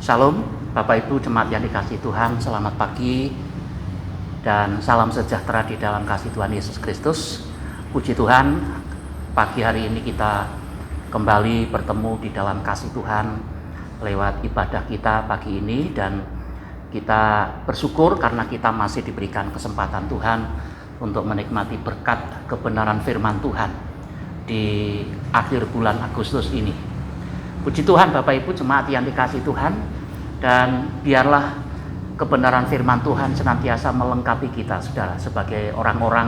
Shalom, Bapak Ibu jemaat yang dikasihi Tuhan, selamat pagi dan salam sejahtera di dalam kasih Tuhan Yesus Kristus. Puji Tuhan, pagi hari ini kita kembali bertemu di dalam kasih Tuhan lewat ibadah kita pagi ini, dan kita bersyukur karena kita masih diberikan kesempatan Tuhan untuk menikmati berkat kebenaran firman Tuhan di akhir bulan Agustus ini. Puji Tuhan Bapak Ibu jemaat yang dikasihi Tuhan, dan biarlah kebenaran firman Tuhan senantiasa melengkapi kita saudara, sebagai orang-orang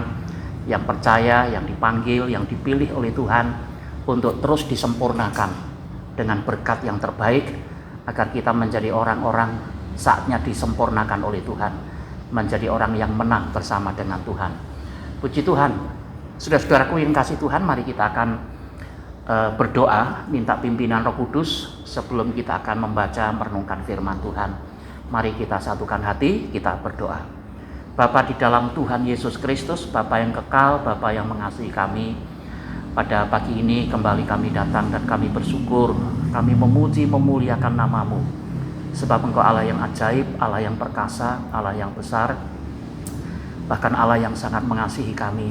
yang percaya, yang dipanggil, yang dipilih oleh Tuhan untuk terus disempurnakan dengan berkat yang terbaik, agar kita menjadi orang-orang saatnya disempurnakan oleh Tuhan, menjadi orang yang menang bersama dengan Tuhan. Puji Tuhan. Saudara-saudaraku yang kasih Tuhan, mari kita akan berdoa, minta pimpinan Roh Kudus sebelum kita akan membaca merenungkan firman Tuhan. Mari kita satukan hati, kita berdoa. Bapa di dalam Tuhan Yesus Kristus, Bapa yang kekal, Bapa yang mengasihi kami, pada pagi ini kembali kami datang dan kami bersyukur, kami memuji memuliakan nama-Mu, sebab Engkau Allah yang ajaib, Allah yang perkasa, Allah yang besar, bahkan Allah yang sangat mengasihi kami.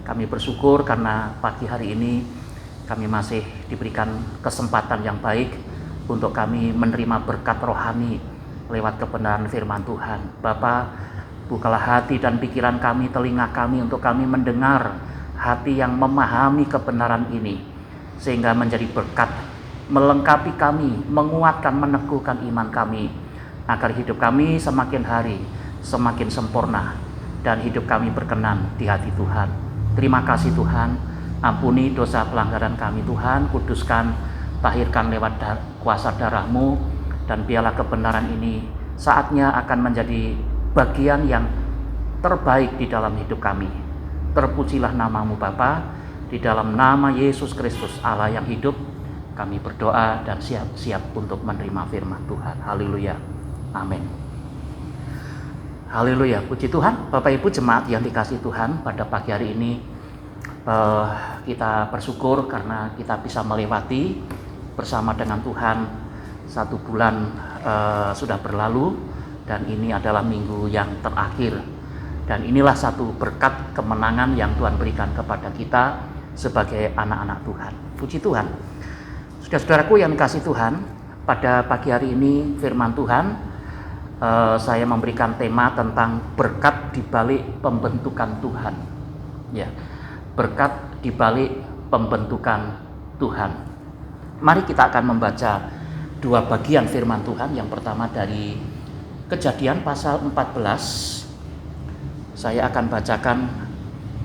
Kami bersyukur karena pagi hari ini kami masih diberikan kesempatan yang baik untuk kami menerima berkat rohani lewat kebenaran firman Tuhan. Bapa, bukalah hati dan pikiran kami, telinga kami, untuk kami mendengar, hati yang memahami kebenaran ini, sehingga menjadi berkat, melengkapi kami, menguatkan, meneguhkan iman kami, agar hidup kami semakin hari semakin sempurna, dan hidup kami berkenan di hati Tuhan. Terima kasih Tuhan. Ampuni dosa pelanggaran kami Tuhan, kuduskan, tahirkan lewat kuasa darah-Mu, dan biarlah kebenaran ini saatnya akan menjadi bagian yang terbaik di dalam hidup kami. Terpujilah nama-Mu Bapa, di dalam nama Yesus Kristus Allah yang hidup, kami berdoa dan siap-siap untuk menerima firman Tuhan. Haleluya, amin. Haleluya, puji Tuhan. Bapak Ibu jemaat yang dikasihi Tuhan, pada pagi hari ini kita bersyukur karena kita bisa melewati bersama dengan Tuhan. Satu bulan sudah berlalu, dan ini adalah minggu yang terakhir, dan inilah satu berkat kemenangan yang Tuhan berikan kepada kita sebagai anak-anak Tuhan. Puji Tuhan. Saudara-saudaraku yang dikasihi Tuhan, pada pagi hari ini firman Tuhan, saya memberikan tema tentang berkat di balik pembentukan Tuhan. Ya, berkat di balik pembentukan Tuhan. Mari kita akan membaca dua bagian firman Tuhan. Yang pertama dari Kejadian pasal 14. Saya akan bacakan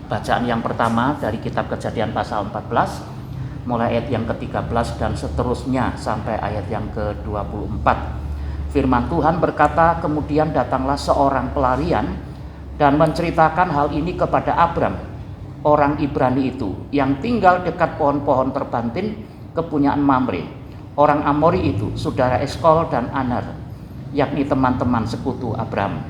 bacaan yang pertama dari kitab Kejadian pasal 14, mulai ayat yang ke-13 dan seterusnya sampai ayat yang ke-24. Firman Tuhan berkata, kemudian datanglah seorang pelarian dan menceritakan hal ini kepada Abram, orang Ibrani itu, yang tinggal dekat pohon-pohon terbantin kepunyaan Mamre, orang Amori itu, saudara Eskol dan Aner, yakni teman-teman sekutu Abram.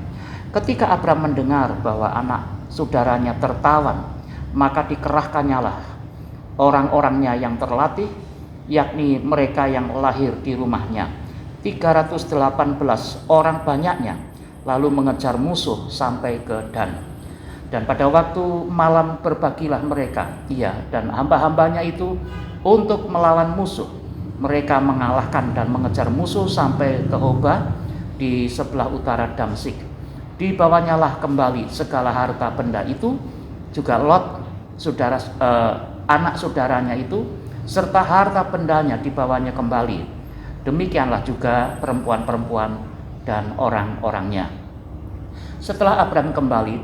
Ketika Abram mendengar bahwa anak saudaranya tertawan, maka dikerahkannyalah orang-orangnya yang terlatih, yakni mereka yang lahir di rumahnya, 318 orang banyaknya, lalu mengejar musuh sampai ke Dan. Dan pada waktu malam berbagilah mereka, ia dan hamba-hambanya itu, untuk melawan musuh. Mereka mengalahkan dan mengejar musuh sampai ke Hoba di sebelah utara Damsik. Dibawanyalah kembali segala harta benda itu, juga Lot, anak saudaranya itu, serta harta bendanya dibawanya kembali. Demikianlah juga perempuan-perempuan dan orang-orangnya. Setelah Abram kembali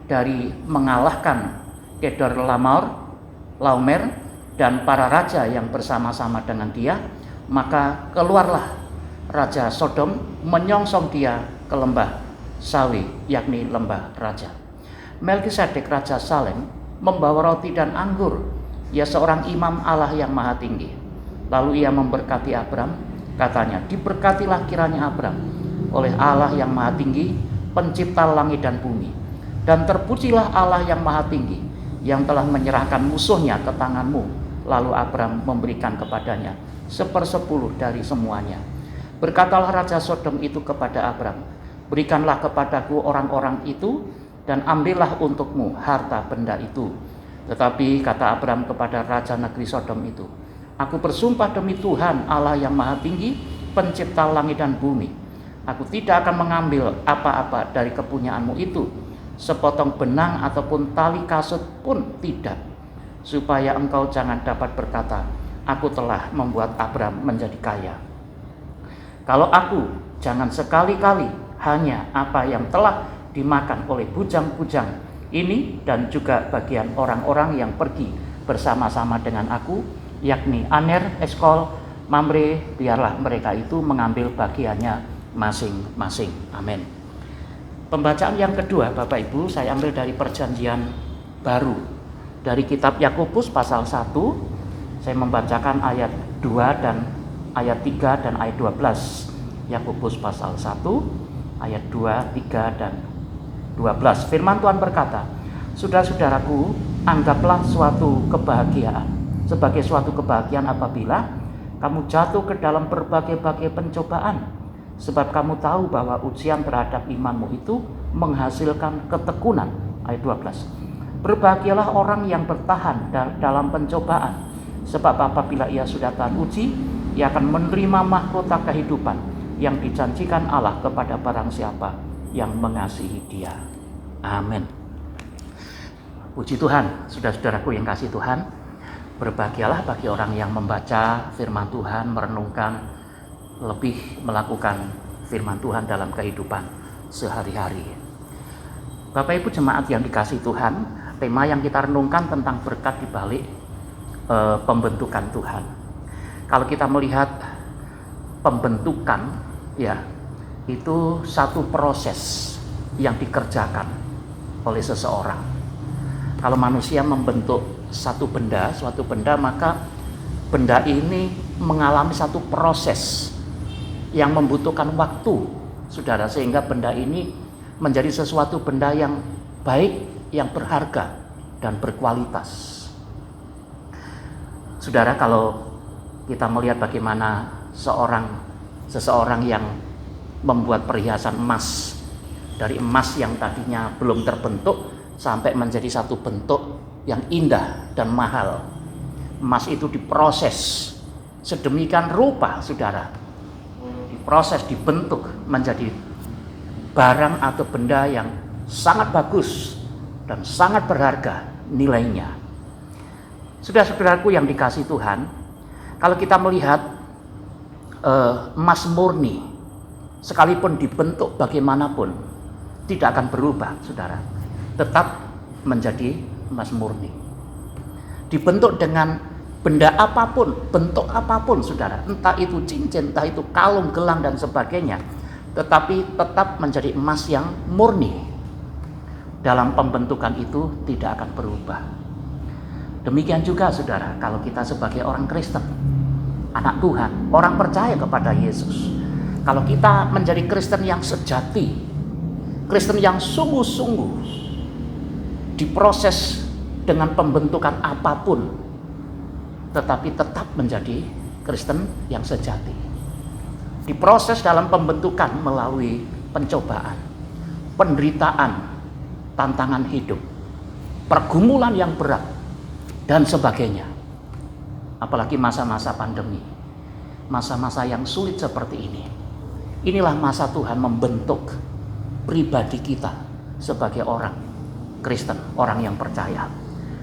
dari mengalahkan Laomer dan para raja yang bersama-sama dengan dia, maka keluarlah Raja Sodom menyongsong dia ke lembah Sawi, yakni lembah raja. Melkisedek Raja Salem membawa roti dan anggur. Ia seorang imam Allah yang maha tinggi. Lalu ia memberkati Abram, katanya, diberkatilah kiranya Abram oleh Allah yang maha tinggi, pencipta langit dan bumi, dan terpujilah Allah yang maha tinggi, yang telah menyerahkan musuhnya ke tanganmu Lalu Abram memberikan kepadanya 1/10 dari semuanya. Berkatalah Raja Sodom itu kepada Abram, berikanlah kepadaku orang-orang itu dan ambillah untukmu harta benda itu. Tetapi kata Abram kepada Raja negeri Sodom itu, aku bersumpah demi Tuhan Allah yang maha tinggi, pencipta langit dan bumi, aku tidak akan mengambil apa-apa dari kepunyaanmu itu, sepotong benang ataupun tali kasut pun tidak, supaya engkau jangan dapat berkata, aku telah membuat Abram menjadi kaya. Kalau aku, jangan sekali-kali hanya apa yang telah dimakan oleh bujang-bujang ini dan juga bagian orang-orang yang pergi bersama-sama dengan aku, yakni Aner, Eskol, Mamre, biarlah mereka itu mengambil bagiannya masing-masing. Amin. Pembacaan yang kedua, Bapak Ibu, saya ambil dari Perjanjian Baru, dari kitab Yakobus pasal 1. Saya membacakan ayat 2 dan ayat 3 dan ayat 12. Yakobus pasal 1 ayat 2, 3 dan 12. Firman Tuhan berkata, saudara-saudaraku, anggaplah sebagai suatu kebahagiaan apabila kamu jatuh ke dalam berbagai-bagai pencobaan, sebab kamu tahu bahwa ujian terhadap imanmu itu menghasilkan ketekunan. Ayat 12. Berbahagialah orang yang bertahan dalam pencobaan, sebab apabila ia sudah tahan uji, ia akan menerima mahkota kehidupan yang dijanjikan Allah kepada barang siapa yang mengasihi Dia. Amin. Puji Tuhan, saudara-saudaraku yang kasih Tuhan, berbahagialah bagi orang yang membaca firman Tuhan, merenungkan, lebih melakukan firman Tuhan dalam kehidupan sehari-hari. Bapak Ibu jemaat yang dikasih Tuhan, tema yang kita renungkan tentang berkat di balik pembentukan Tuhan. Kalau kita melihat pembentukan, ya, itu satu proses yang dikerjakan oleh seseorang. Kalau manusia membentuk suatu benda, maka benda ini mengalami satu proses yang membutuhkan waktu, saudara, sehingga benda ini menjadi sesuatu benda yang baik, yang berharga dan berkualitas. Saudara, kalau kita melihat bagaimana seseorang yang membuat perhiasan emas, dari emas yang tadinya belum terbentuk sampai menjadi satu bentuk yang indah dan mahal. Emas itu diproses sedemikian rupa, saudara, diproses, dibentuk menjadi barang atau benda yang sangat bagus dan sangat berharga nilainya. Saudara-saudaraku yang dikasih Tuhan, kalau kita melihat emas murni, sekalipun dibentuk bagaimanapun, tidak akan berubah, saudara, tetap menjadi emas murni. Dibentuk dengan benda apapun, bentuk apapun, saudara, entah itu cincin, entah itu kalung, gelang dan sebagainya, tetapi tetap menjadi emas yang murni. Dalam pembentukan itu tidak akan berubah. Demikian juga, saudara, kalau kita sebagai orang Kristen, anak Tuhan, orang percaya kepada Yesus, kalau kita menjadi Kristen yang sejati, Kristen yang sungguh-sungguh, diproses dengan pembentukan apapun, tetapi tetap menjadi Kristen yang sejati. Diproses dalam pembentukan melalui pencobaan, penderitaan, tantangan hidup, pergumulan yang berat, dan sebagainya. Apalagi masa-masa pandemi, masa-masa yang sulit seperti ini. Inilah masa Tuhan membentuk pribadi kita sebagai orang Kristen, orang yang percaya.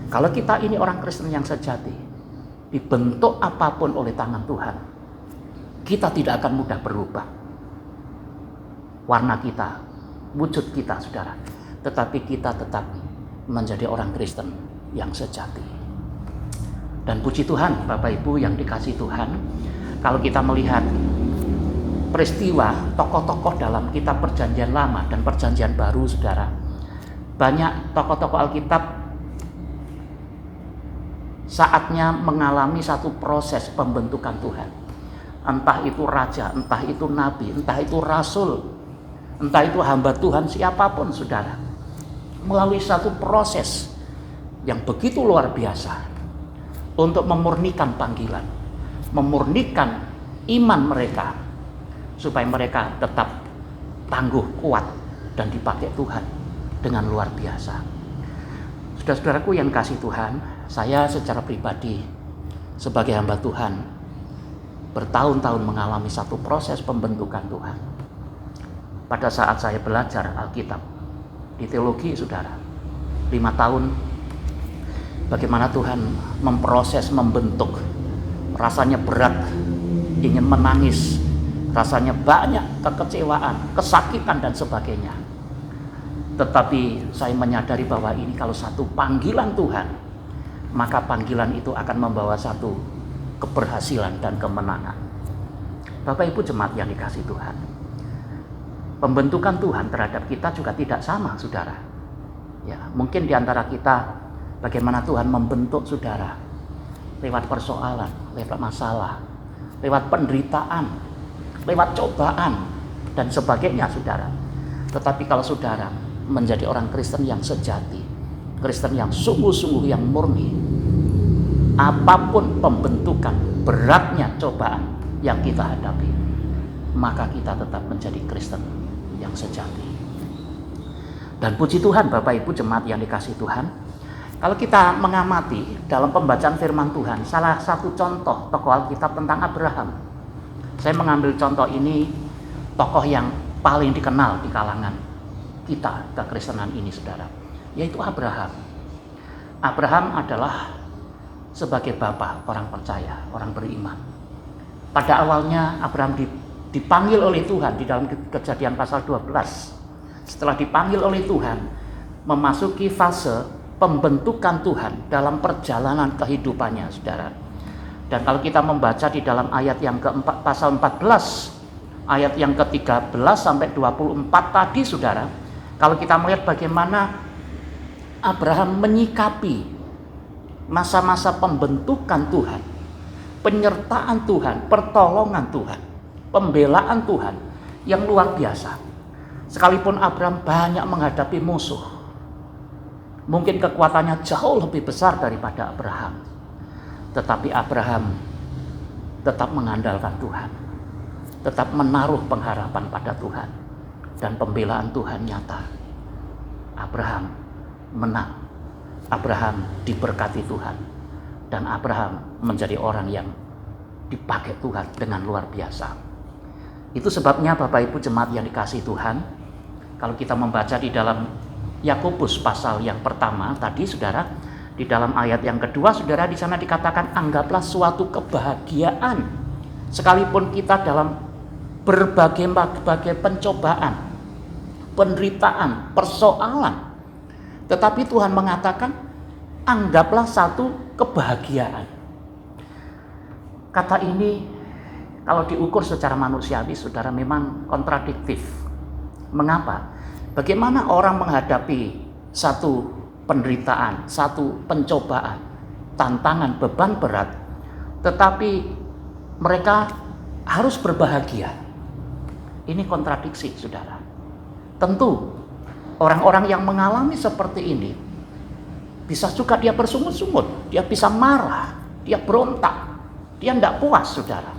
Kalau kita ini orang Kristen yang sejati, dibentuk apapun oleh tangan Tuhan, kita tidak akan mudah berubah warna kita, wujud kita, saudara, tetapi kita tetap menjadi orang Kristen yang sejati. Dan puji Tuhan, Bapak Ibu yang dikasih Tuhan, kalau kita melihat peristiwa tokoh-tokoh dalam kitab Perjanjian Lama dan Perjanjian Baru, saudara, banyak tokoh-tokoh Alkitab saatnya mengalami satu proses pembentukan Tuhan. Entah itu raja, entah itu nabi, entah itu rasul, entah itu hamba Tuhan, siapapun, saudara, melalui satu proses yang begitu luar biasa untuk memurnikan panggilan, memurnikan iman mereka, supaya mereka tetap tangguh, kuat, dan dipakai Tuhan dengan luar biasa. Saudara-saudaraku yang kasih Tuhan, saya secara pribadi sebagai hamba Tuhan bertahun-tahun mengalami satu proses pembentukan Tuhan. Pada saat saya belajar Alkitab di teologi, saudara, 5 tahun, bagaimana Tuhan memproses, membentuk. Rasanya berat, ingin menangis, rasanya banyak kekecewaan, kesakitan, dan sebagainya. Tetapi saya menyadari bahwa ini kalau satu panggilan Tuhan, maka panggilan itu akan membawa satu keberhasilan dan kemenangan. Bapak Ibu jemaat yang dikasihi Tuhan, pembentukan Tuhan terhadap kita juga tidak sama, saudara. Ya, mungkin di antara kita bagaimana Tuhan membentuk saudara lewat persoalan, lewat masalah, lewat penderitaan, lewat cobaan, dan sebagainya, saudara. Tetapi kalau saudara menjadi orang Kristen yang sejati, Kristen yang sungguh-sungguh, yang murni, apapun pembentukan, beratnya cobaan yang kita hadapi, maka kita tetap menjadi Kristen yang sejati. Dan puji Tuhan Bapak Ibu jemaat yang dikasihi Tuhan, kalau kita mengamati dalam pembacaan firman Tuhan, salah satu contoh tokoh Alkitab tentang Abraham. Saya mengambil contoh ini, tokoh yang paling dikenal di kalangan kita kekristenan ini, saudara, yaitu Abraham. Abraham adalah sebagai bapa orang percaya, orang beriman. Pada awalnya Abraham dipanggil oleh Tuhan di dalam Kejadian pasal 12. Setelah dipanggil oleh Tuhan, memasuki fase pembentukan Tuhan dalam perjalanan kehidupannya, saudara. Dan kalau kita membaca di dalam ayat yang keempat, pasal 14, ayat yang ke-13 sampai 24 tadi, saudara, kalau kita melihat bagaimana Abraham menyikapi masa-masa pembentukan Tuhan, penyertaan Tuhan, pertolongan Tuhan, pembelaan Tuhan yang luar biasa. Sekalipun Abraham banyak menghadapi musuh, mungkin kekuatannya jauh lebih besar daripada Abraham, tetapi Abraham tetap mengandalkan Tuhan, tetap menaruh pengharapan pada Tuhan, dan pembelaan Tuhan nyata. Abraham menang, Abraham diberkati Tuhan, dan Abraham menjadi orang yang dipakai Tuhan dengan luar biasa. Itu sebabnya Bapak Ibu jemaat yang dikasihi Tuhan, kalau kita membaca di dalam Yakobus pasal yang pertama tadi, saudara, di dalam ayat yang kedua, saudara, di sana dikatakan, anggaplah suatu kebahagiaan sekalipun kita dalam berbagai pencobaan, penderitaan, persoalan. Tetapi Tuhan mengatakan, anggaplah satu kebahagiaan. Kata ini kalau diukur secara manusiawi, saudara, memang kontradiktif. Mengapa? Bagaimana orang menghadapi satu penderitaan, satu pencobaan, tantangan, beban berat, tetapi mereka harus berbahagia? Ini kontradiksi, saudara. Tentu orang-orang yang mengalami seperti ini bisa juga dia bersungut-sungut, dia bisa marah, dia berontak, dia tidak puas, saudara.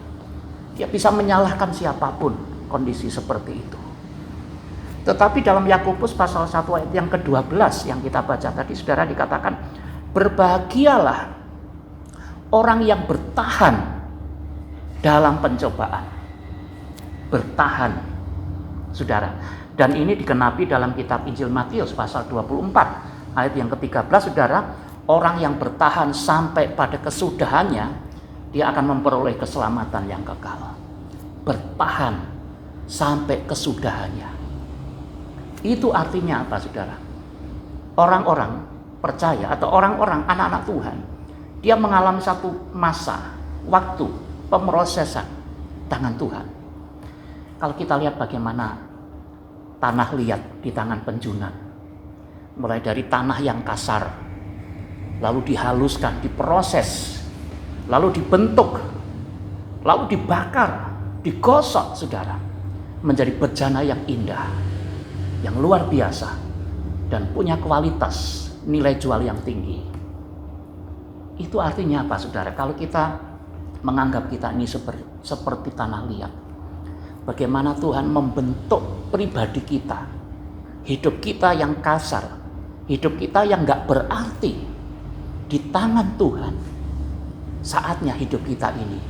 Dia bisa menyalahkan siapapun kondisi seperti itu. Tetapi dalam Yakobus pasal 1 ayat yang ke-12 yang kita baca tadi, saudara, dikatakan, berbahagialah orang yang bertahan dalam pencobaan. Bertahan, saudara. Dan ini digenapi dalam kitab Injil Matius pasal 24 ayat yang ke-13, saudara. Orang yang bertahan sampai pada kesudahannya, dia akan memperoleh keselamatan yang kekal. Bertahan sampai kesudahannya. Itu artinya apa, saudara? Orang-orang percaya atau orang-orang anak-anak Tuhan, dia mengalami satu masa, waktu, pemrosesan tangan Tuhan. Kalau kita lihat bagaimana tanah liat di tangan penjunan, mulai dari tanah yang kasar, lalu dihaluskan, diproses, lalu dibentuk, lalu dibakar, digosok, saudara, menjadi bejana yang indah, yang luar biasa, dan punya kualitas nilai jual yang tinggi. Itu artinya apa, saudara? Kalau kita menganggap kita ini seperti tanah liat, bagaimana Tuhan membentuk pribadi kita, hidup kita yang kasar, hidup kita yang gak berarti di tangan Tuhan. Saatnya hidup kita ini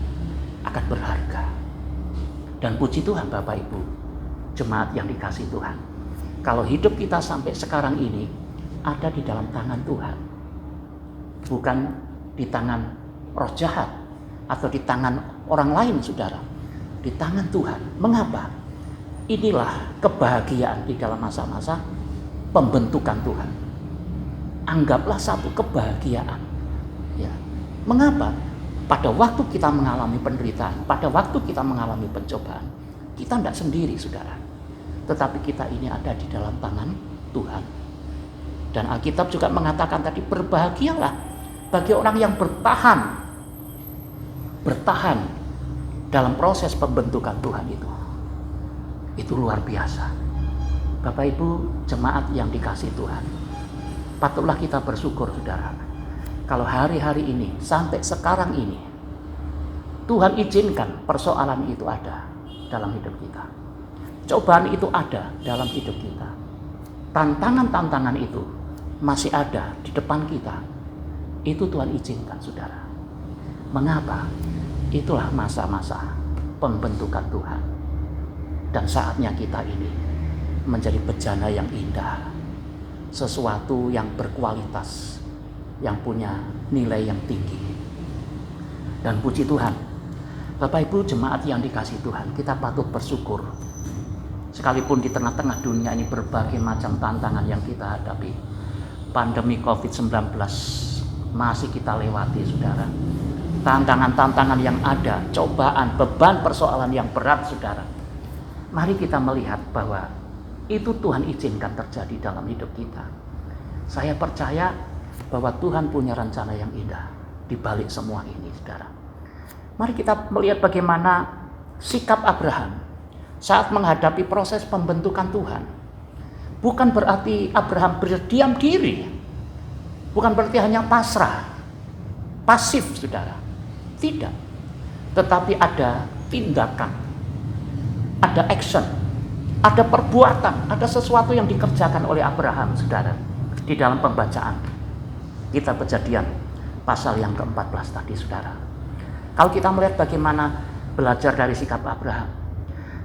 akan berharga. Dan puji Tuhan Bapak Ibu, jemaat yang dikasih Tuhan, kalau hidup kita sampai sekarang ini ada di dalam tangan Tuhan, bukan di tangan roh jahat atau di tangan orang lain, saudara, di tangan Tuhan. Mengapa? Inilah kebahagiaan di dalam masa-masa pembentukan Tuhan. Anggaplah satu kebahagiaan. Ya. Mengapa? Pada waktu kita mengalami penderitaan, pada waktu kita mengalami pencobaan, kita tidak sendiri, saudara. Tetapi kita ini ada di dalam tangan Tuhan. Dan Alkitab juga mengatakan tadi, berbahagialah bagi orang yang bertahan dalam proses pembentukan Tuhan itu. Itu luar biasa. Bapak Ibu jemaat yang dikasih Tuhan, patutlah kita bersyukur, saudara, kalau hari-hari ini sampai sekarang ini Tuhan izinkan persoalan itu ada dalam hidup kita, cobaan itu ada dalam hidup kita, tantangan-tantangan itu masih ada di depan kita. Itu Tuhan izinkan, saudara. Mengapa? Itulah masa-masa pembentukan Tuhan. Dan saatnya kita ini menjadi bejana yang indah, sesuatu yang berkualitas, yang punya nilai yang tinggi. Dan puji Tuhan, Bapak Ibu jemaat yang dikasih Tuhan, kita patut bersyukur. Sekalipun di tengah-tengah dunia ini berbagai macam tantangan yang kita hadapi, pandemi COVID-19 masih kita lewati, saudara. Tantangan-tantangan yang ada, cobaan, beban, persoalan yang berat, saudara. Mari kita melihat bahwa itu Tuhan izinkan terjadi dalam hidup kita. Saya percaya bahwa Tuhan punya rencana yang indah di balik semua ini, saudara. Mari kita melihat bagaimana sikap Abraham saat menghadapi proses pembentukan Tuhan. Bukan berarti Abraham berdiam diri. Bukan berarti hanya pasrah, pasif, saudara. Tidak. Tetapi ada tindakan, ada action, ada perbuatan, ada sesuatu yang dikerjakan oleh Abraham, saudara. Di dalam pembacaan kita Kejadian pasal yang ke-14 tadi, saudara. Kalau kita melihat bagaimana belajar dari sikap Abraham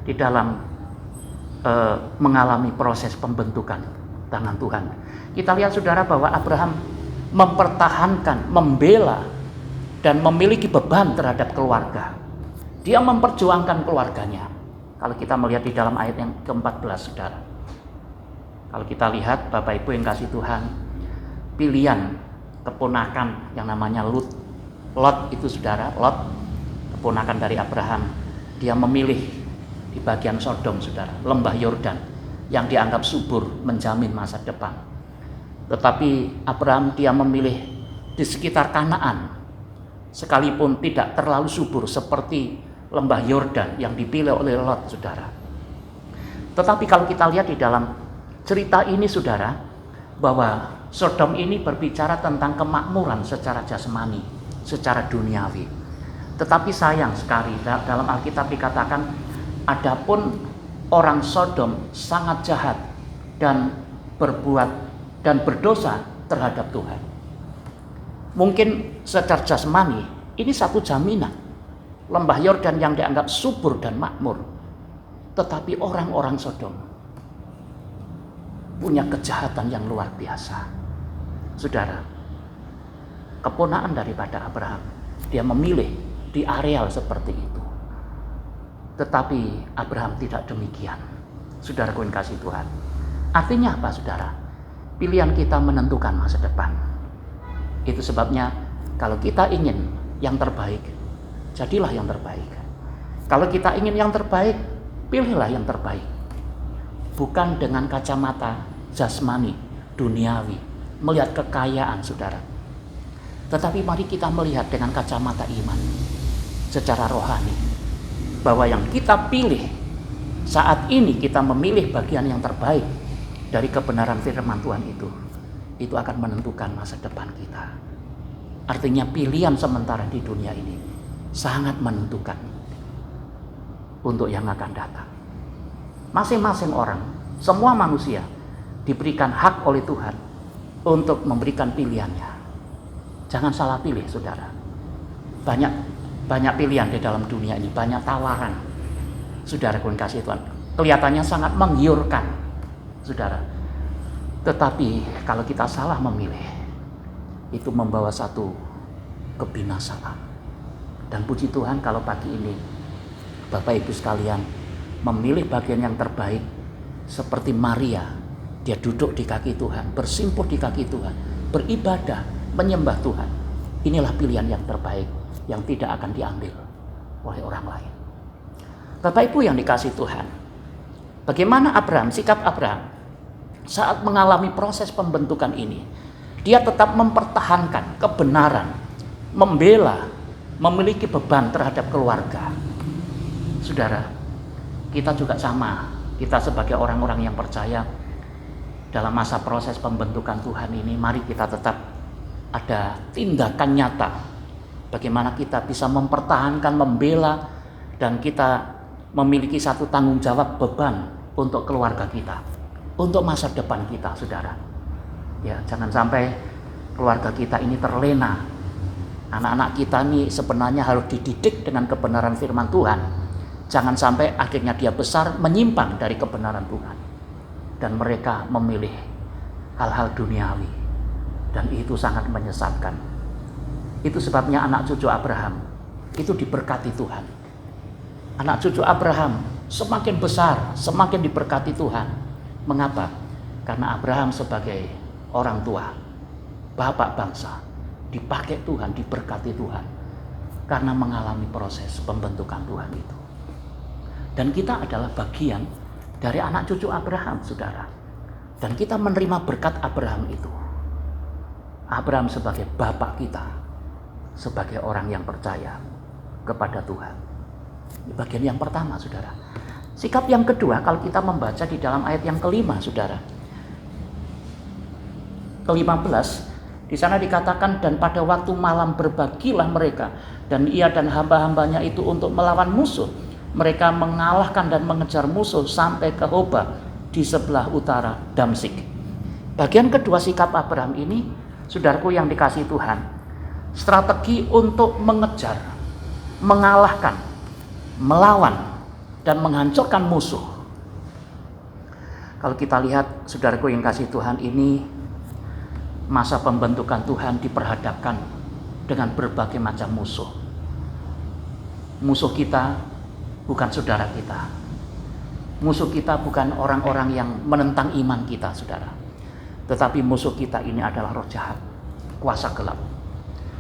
di dalam mengalami proses pembentukan tangan Tuhan, kita lihat, saudara, bahwa Abraham mempertahankan, membela, dan memiliki beban terhadap keluarga. Dia memperjuangkan keluarganya. Kalau kita melihat di dalam ayat yang ke-14, saudara. Kalau kita lihat, Bapak Ibu yang kasih Tuhan, pilihan keponakan yang namanya Lot itu, saudara, Lot, keponakan dari Abraham, dia memilih di bagian Sodom, saudara, lembah Yordan, yang dianggap subur, menjamin masa depan. Tetapi Abraham dia memilih di sekitar Kanaan, sekalipun tidak terlalu subur seperti lembah Yordan yang dipilih oleh Lot, saudara. Tetapi kalau kita lihat di dalam cerita ini, saudara, bahwa Sodom ini berbicara tentang kemakmuran secara jasmani, secara duniawi. Tetapi sayang sekali dalam Alkitab dikatakan, adapun orang Sodom sangat jahat dan berbuat dan berdosa terhadap Tuhan. Mungkin secara jasmani ini satu jaminan, lembah Yordan yang dianggap subur dan makmur. Tetapi orang-orang Sodom punya kejahatan yang luar biasa. Saudara, keponakan daripada Abraham, dia memilih di areal seperti itu. Tetapi Abraham tidak demikian. Saudara yang kasih Tuhan, artinya apa, saudara? Pilihan kita menentukan masa depan. Itu sebabnya kalau kita ingin yang terbaik, jadilah yang terbaik. Kalau kita ingin yang terbaik, pilihlah yang terbaik. Bukan dengan kacamata jasmani, duniawi, melihat kekayaan, saudara. Tetapi mari kita melihat dengan kacamata iman, secara rohani, bahwa yang kita pilih saat ini, kita memilih bagian yang terbaik dari kebenaran firman Tuhan itu akan menentukan masa depan kita. Artinya pilihan sementara di dunia ini sangat menentukan untuk yang akan datang. Masing-masing orang, semua manusia diberikan hak oleh Tuhan untuk memberikan pilihannya. Jangan salah pilih, saudara. Banyak pilihan di dalam dunia ini, banyak tawaran. Saudara yang kasih Tuhan, kelihatannya sangat menggiurkan, saudara. Tetapi kalau kita salah memilih, itu membawa satu kebinasaan. Dan puji Tuhan kalau pagi ini Bapak Ibu sekalian memilih bagian yang terbaik, seperti Maria. Dia duduk di kaki Tuhan, bersimpuh di kaki Tuhan, beribadah, menyembah Tuhan. Inilah pilihan yang terbaik yang tidak akan diambil oleh orang lain. Bapak Ibu yang dikasih Tuhan, bagaimana Abraham, sikap Abraham saat mengalami proses pembentukan ini? Dia tetap mempertahankan kebenaran, membela, memiliki beban terhadap keluarga. Saudara, kita juga sama. Kita sebagai orang-orang yang percaya dalam masa proses pembentukan Tuhan ini, mari kita tetap ada tindakan nyata. Bagaimana kita bisa mempertahankan, membela, dan kita memiliki satu tanggung jawab beban untuk keluarga kita, untuk masa depan kita, saudara. Ya, jangan sampai keluarga kita ini terlena. Anak-anak kita ini sebenarnya harus dididik dengan kebenaran firman Tuhan. Jangan sampai akhirnya dia besar menyimpang dari kebenaran Tuhan. Dan mereka memilih hal-hal duniawi. Dan itu sangat menyesatkan. Itu sebabnya anak cucu Abraham itu diberkati Tuhan. Anak cucu Abraham semakin besar, semakin diberkati Tuhan. Mengapa? Karena Abraham sebagai orang tua, bapak bangsa, dipakai Tuhan, diberkati Tuhan. Karena mengalami proses pembentukan Tuhan itu. Dan kita adalah bagian dari anak cucu Abraham, saudara. Dan kita menerima berkat Abraham itu. Abraham sebagai bapak kita, sebagai orang yang percaya kepada Tuhan. Ini bagian yang pertama, saudara. Sikap yang kedua, kalau kita membaca di dalam ayat yang kelima, saudara. Ke-15, di sana dikatakan, dan pada waktu malam berbagilah mereka, dan ia dan hamba-hambanya itu untuk melawan musuh. Mereka mengalahkan dan mengejar musuh sampai ke Hoba di sebelah utara Damsik. Bagian kedua sikap Abraham ini, saudaraku yang dikasihi Tuhan, strategi untuk mengejar, mengalahkan, melawan, dan menghancurkan musuh. Kalau kita lihat, saudaraku yang kasih Tuhan, ini masa pembentukan Tuhan diperhadapkan dengan berbagai macam musuh. Musuh kita bukan saudara kita. Musuh kita bukan orang-orang yang menentang iman kita, saudara. Tetapi musuh kita ini adalah roh jahat, kuasa gelap.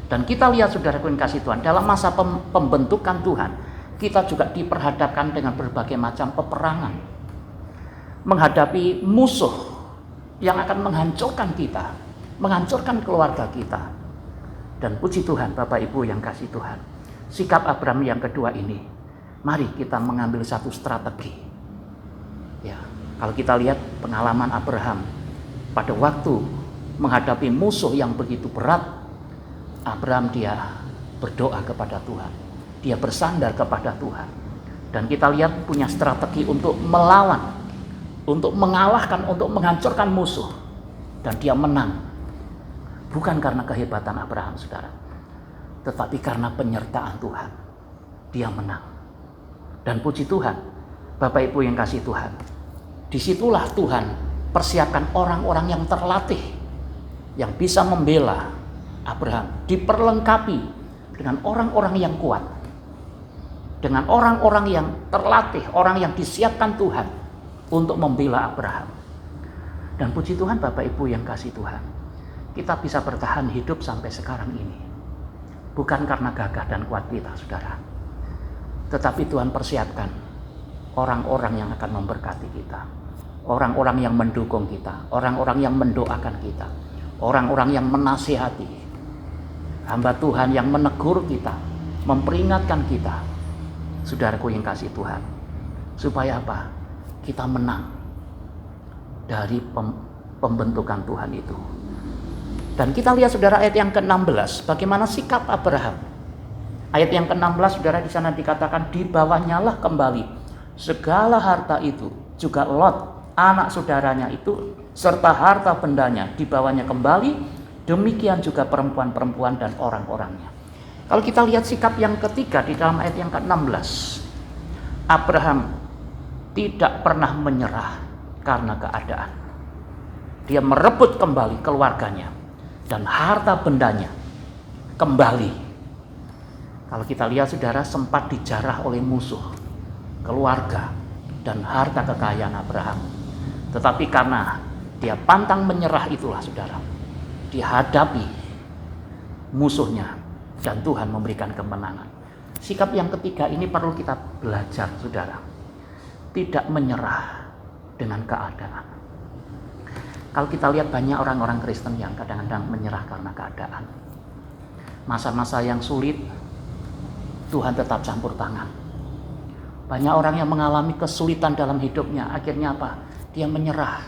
Dan kita lihat, saudaraku yang kasih Tuhan, dalam masa pembentukan Tuhan, kita juga diperhadapkan dengan berbagai macam peperangan. Menghadapi musuh yang akan menghancurkan kita, menghancurkan keluarga kita. Dan puji Tuhan, Bapak Ibu yang kasih Tuhan, sikap Abraham yang kedua ini, mari kita mengambil satu strategi. Ya, kalau kita lihat pengalaman Abraham pada waktu menghadapi musuh yang begitu berat, Abraham dia berdoa kepada Tuhan. Dia bersandar kepada Tuhan. Dan kita lihat punya strategi untuk melawan, untuk mengalahkan, untuk menghancurkan musuh. Dan dia menang. Bukan karena kehebatan Abraham, saudara, tetapi karena penyertaan Tuhan. Dia menang. Dan puji Tuhan, Bapak Ibu yang kasih Tuhan, disitulah Tuhan persiapkan orang-orang yang terlatih, yang bisa membela Abraham, diperlengkapi dengan orang-orang yang kuat, dengan orang-orang yang terlatih, orang yang disiapkan Tuhan untuk membela Abraham. Dan puji Tuhan, Bapak Ibu yang kasih Tuhan, kita bisa bertahan hidup sampai sekarang ini bukan karena gagah dan kuat kita, saudara, tetapi Tuhan persiapkan orang-orang yang akan memberkati kita, orang-orang yang mendukung kita, orang-orang yang mendoakan kita, orang-orang yang menasihati, hamba Tuhan yang menegur kita, memperingatkan kita, saudaraku yang kasih Tuhan, supaya apa? Kita menang dari pembentukan Tuhan itu. Dan kita lihat saudara ayat yang ke-16, bagaimana sikap Abraham. Ayat yang ke-16 saudara di sana dikatakan, dibawanya kembali segala harta itu, juga Lot anak saudaranya itu serta harta bendanya dibawanya kembali, demikian juga perempuan-perempuan dan orang-orangnya. Kalau kita lihat sikap yang ketiga di dalam ayat yang ke-16, Abraham tidak pernah menyerah karena keadaan. Dia merebut kembali keluarganya dan harta bendanya kembali. Kalau kita lihat saudara, sempat dijarah oleh musuh keluarga dan harta kekayaan Abraham. Tetapi karena dia pantang menyerah, itulah saudara, dihadapi musuhnya dan Tuhan memberikan kemenangan. Sikap yang ketiga ini perlu kita belajar saudara, tidak menyerah dengan keadaan. Kalau kita lihat banyak orang-orang Kristen yang kadang-kadang menyerah karena keadaan. Masa-masa yang sulit, Tuhan tetap campur tangan. Banyak orang yang mengalami kesulitan dalam hidupnya, akhirnya apa? Dia menyerah.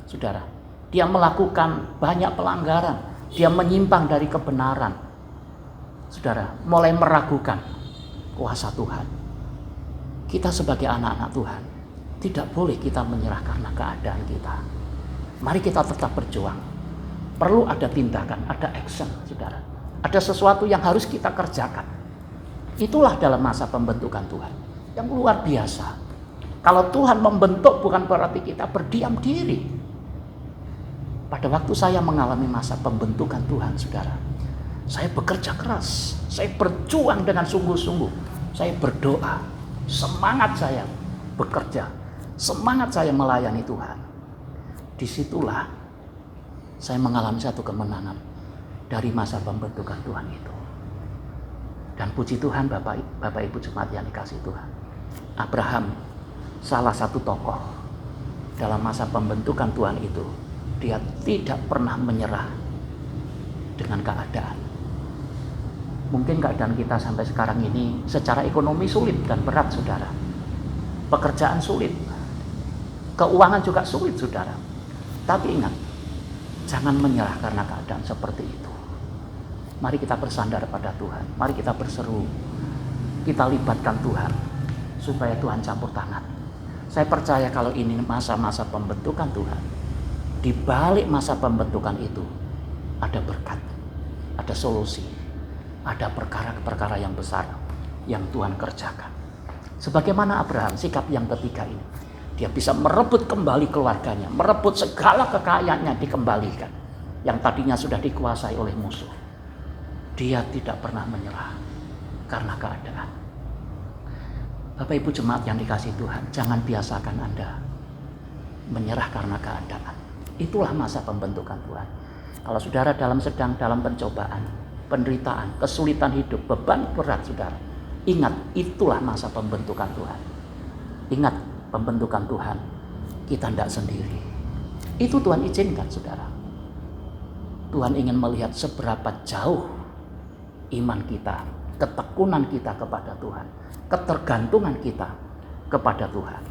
Saudara, dia melakukan banyak pelanggaran, dia menyimpang dari kebenaran. Saudara, mulai meragukan kuasa Tuhan. Kita sebagai anak-anak Tuhan, tidak boleh kita menyerah karena keadaan kita. Mari kita tetap berjuang. Perlu ada tindakan, ada action, saudara. Ada sesuatu yang harus kita kerjakan. Itulah dalam masa pembentukan Tuhan yang luar biasa. Kalau Tuhan membentuk bukan berarti kita berdiam diri. Pada waktu saya mengalami masa pembentukan Tuhan, saudara, saya bekerja keras, saya berjuang dengan sungguh-sungguh, saya berdoa, semangat saya bekerja, semangat saya melayani Tuhan. Disitulah saya mengalami satu kemenangan dari masa pembentukan Tuhan itu. Dan puji Tuhan Bapak Ibu Jemaat yang dikasihi Tuhan, Abraham salah satu tokoh dalam masa pembentukan Tuhan itu. Dia tidak pernah menyerah dengan keadaan. Mungkin keadaan kita sampai sekarang ini secara ekonomi sulit dan berat saudara. Pekerjaan sulit, keuangan juga sulit saudara. Tapi ingat, jangan menyerah karena keadaan seperti itu. Mari kita bersandar pada Tuhan. Mari kita berseru. Kita libatkan Tuhan supaya Tuhan campur tangan. Saya percaya kalau ini masa-masa pembentukan Tuhan, di balik masa pembentukan itu ada berkat, ada solusi, ada perkara-perkara yang besar yang Tuhan kerjakan. Sebagaimana Abraham, sikap yang ketiga ini, dia bisa merebut kembali keluarganya, merebut segala kekayaannya dikembalikan, yang tadinya sudah dikuasai oleh musuh. Dia tidak pernah menyerah karena keadaan. Bapak Ibu Jemaat yang dikasihi Tuhan, jangan biasakan Anda menyerah karena keadaan. Itulah masa pembentukan Tuhan. Kalau saudara sedang dalam pencobaan, penderitaan, kesulitan hidup, beban berat saudara, ingat, itulah masa pembentukan Tuhan. Ingat, pembentukan Tuhan, kita tidak sendiri. Itu Tuhan izinkan saudara. Tuhan ingin melihat seberapa jauh iman kita, ketekunan kita kepada Tuhan, ketergantungan kita kepada Tuhan.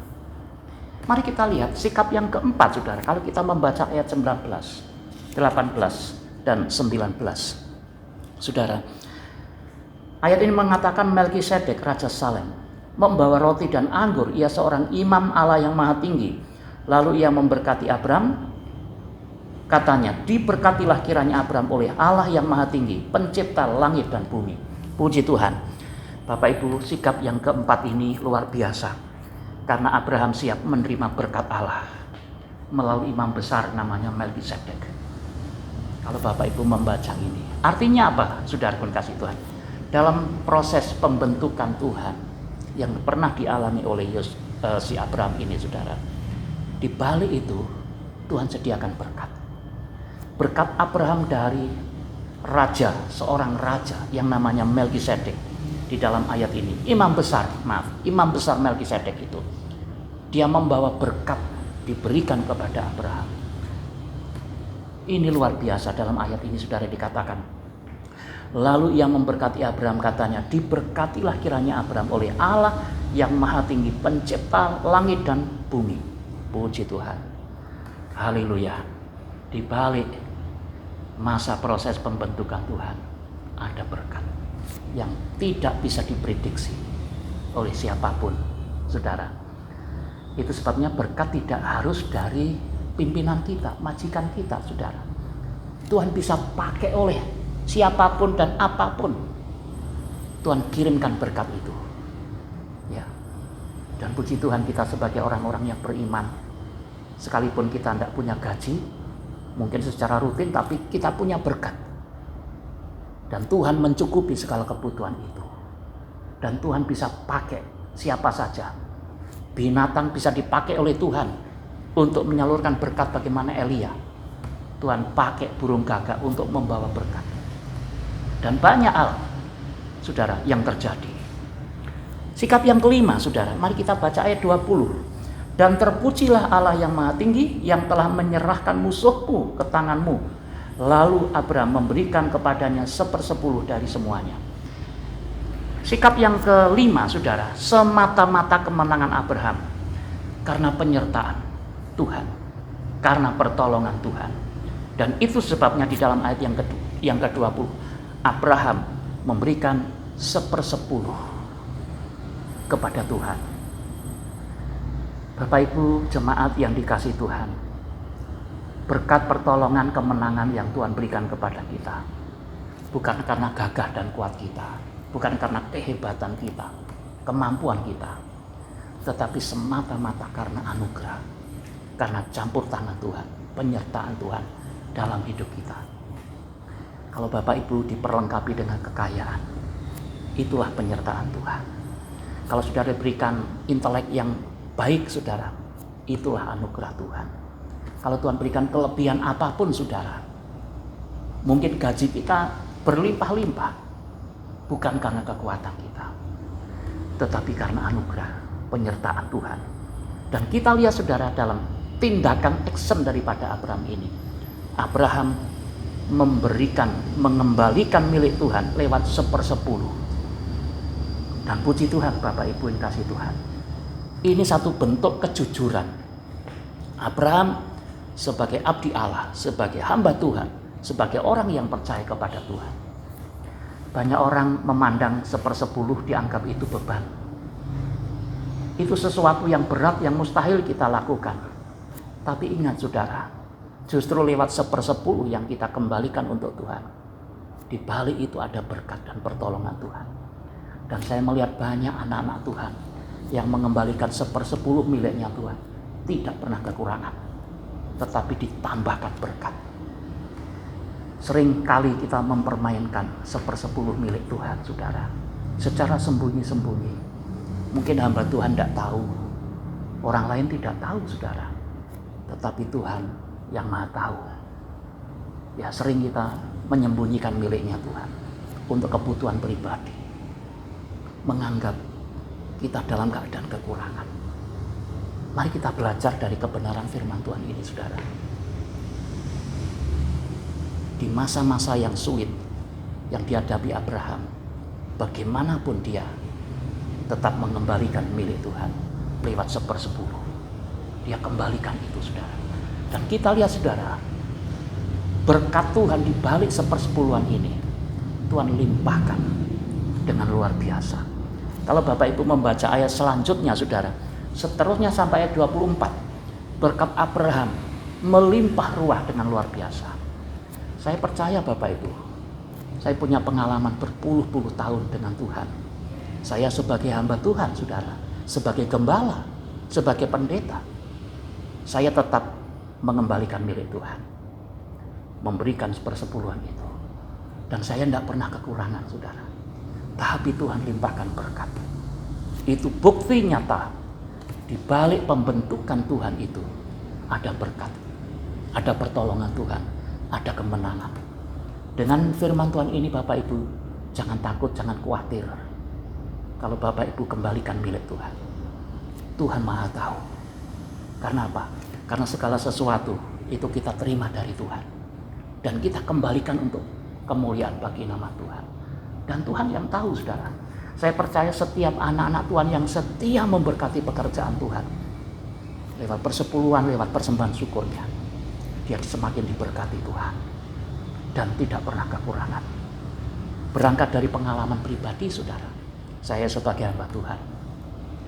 Mari kita lihat sikap yang keempat saudara. Kalau kita membaca ayat 19, 18 dan 19. Saudara, ayat ini mengatakan Melkisedek Raja Salem membawa roti dan anggur, ia seorang imam Allah yang maha tinggi. Lalu ia memberkati Abram, katanya, diberkatilah kiranya Abram oleh Allah yang maha tinggi, pencipta langit dan bumi. Puji Tuhan. Bapak Ibu, sikap yang keempat ini luar biasa. Karena Abraham siap menerima berkat Allah melalui imam besar namanya Melkisedek. Kalau Bapak Ibu membaca ini, artinya apa? Saudara-saudara kasih Tuhan, dalam proses pembentukan Tuhan yang pernah dialami oleh si Abraham ini saudara, di balik itu Tuhan sediakan berkat. Berkat Abraham dari raja, seorang raja yang namanya Melkisedek. Di dalam ayat ini, imam besar Melkisedek itu, dia membawa berkat diberikan kepada Abraham. Ini luar biasa. Dalam ayat ini saudara dikatakan, lalu ia memberkati Abraham, katanya, diberkatilah kiranya Abraham oleh Allah yang maha tinggi, pencipta langit dan bumi. Puji Tuhan. Haleluya. Di balik masa proses pembentukan Tuhan, ada berkat yang tidak bisa diprediksi oleh siapapun, saudara. Itu sebabnya berkat tidak harus dari pimpinan kita, majikan kita, saudara. Tuhan bisa pakai oleh siapapun dan apapun. Tuhan kirimkan berkat itu. Ya. Dan puji Tuhan, kita sebagai orang-orang yang beriman, sekalipun kita tidak punya gaji, mungkin secara rutin, tapi kita punya berkat. Dan Tuhan mencukupi segala kebutuhan itu. Dan Tuhan bisa pakai siapa saja. Binatang bisa dipakai oleh Tuhan untuk menyalurkan berkat, bagaimana Elia. Tuhan pakai burung gagak untuk membawa berkat. Dan banyak hal, saudara, yang terjadi. Sikap yang kelima, saudara, mari kita baca ayat 20. Dan terpujilah Allah yang maha tinggi, yang telah menyerahkan musuhmu ke tanganmu. Lalu Abraham memberikan kepadanya 1/10 dari semuanya. Sikap yang kelima, saudara, semata-mata kemenangan Abraham karena penyertaan Tuhan, karena pertolongan Tuhan. Dan itu sebabnya di dalam ayat yang ke-20, Abraham memberikan 1/10 kepada Tuhan. Bapak Ibu jemaat yang dikasihi Tuhan, berkat pertolongan kemenangan yang Tuhan berikan kepada kita, bukan karena gagah dan kuat kita, bukan karena kehebatan kita, kemampuan kita, tetapi semata-mata karena anugerah, karena campur tangan Tuhan, penyertaan Tuhan dalam hidup kita. Kalau Bapak Ibu diperlengkapi dengan kekayaan, itulah penyertaan Tuhan. Kalau saudara diberikan intelek yang baik, saudara, itulah anugerah Tuhan. Kalau Tuhan berikan kelebihan apapun, saudara, mungkin gaji kita berlimpah-limpah, bukan karena kekuatan kita, tetapi karena anugerah, penyertaan Tuhan. Dan kita lihat, saudara, dalam tindakan action daripada Abraham ini, Abraham mengembalikan milik Tuhan lewat 1/10. Dan puji Tuhan, Bapak Ibu yang kasih Tuhan, ini satu bentuk kejujuran Abraham sebagai abdi Allah, sebagai hamba Tuhan, sebagai orang yang percaya kepada Tuhan. Banyak orang memandang 1/10 dianggap itu beban. Itu sesuatu yang berat, yang mustahil kita lakukan. Tapi ingat, saudara, justru lewat 1/10 yang kita kembalikan untuk Tuhan, di balik itu ada berkat dan pertolongan Tuhan. Dan saya melihat banyak anak-anak Tuhan yang mengembalikan 1/10 miliknya Tuhan, tidak pernah kekurangan, tetapi ditambahkan berkat. Sering kali kita mempermainkan 1/10 milik Tuhan, saudara, secara sembunyi-sembunyi. Mungkin hamba Tuhan tidak tahu, orang lain tidak tahu, saudara, tetapi Tuhan yang maha tahu. Ya, sering kita menyembunyikan miliknya Tuhan untuk kebutuhan pribadi, menganggap kita dalam keadaan kekurangan. Mari kita belajar dari kebenaran firman Tuhan ini, saudara. Di masa-masa yang sulit yang dihadapi Abraham, bagaimanapun dia tetap mengembalikan milik Tuhan lewat 1/10. Dia kembalikan itu, saudara. Dan kita lihat, saudara, berkat Tuhan di balik 1/10 ini Tuhan limpahkan dengan luar biasa. Kalau Bapak Ibu membaca ayat selanjutnya, saudara, seterusnya sampai ayat 24, berkat Abraham melimpah ruah dengan luar biasa. Saya percaya, Bapak Ibu, saya punya pengalaman berpuluh-puluh tahun dengan Tuhan. Saya sebagai hamba Tuhan, saudara, sebagai gembala, sebagai pendeta, saya tetap mengembalikan milik Tuhan, memberikan 1/10 itu. Dan saya tidak pernah kekurangan, saudara. Tapi Tuhan limpahkan berkat. Itu bukti nyata, di balik pembentukan Tuhan itu ada berkat, ada pertolongan Tuhan, ada kemenangan. Dengan firman Tuhan ini, Bapak Ibu, jangan takut, jangan khawatir. Kalau Bapak Ibu kembalikan milik Tuhan, Tuhan maha tahu. Karena apa? Karena segala sesuatu itu kita terima dari Tuhan, dan kita kembalikan untuk kemuliaan bagi nama Tuhan. Dan Tuhan yang tahu, saudara. Saya percaya setiap anak-anak Tuhan yang setia memberkati pekerjaan Tuhan, lewat persepuluhan, lewat persembahan syukurnya, dia semakin diberkati Tuhan. dan tidak pernah kekurangan. Berangkat dari pengalaman pribadi saudara, saya sebagai hamba Tuhan,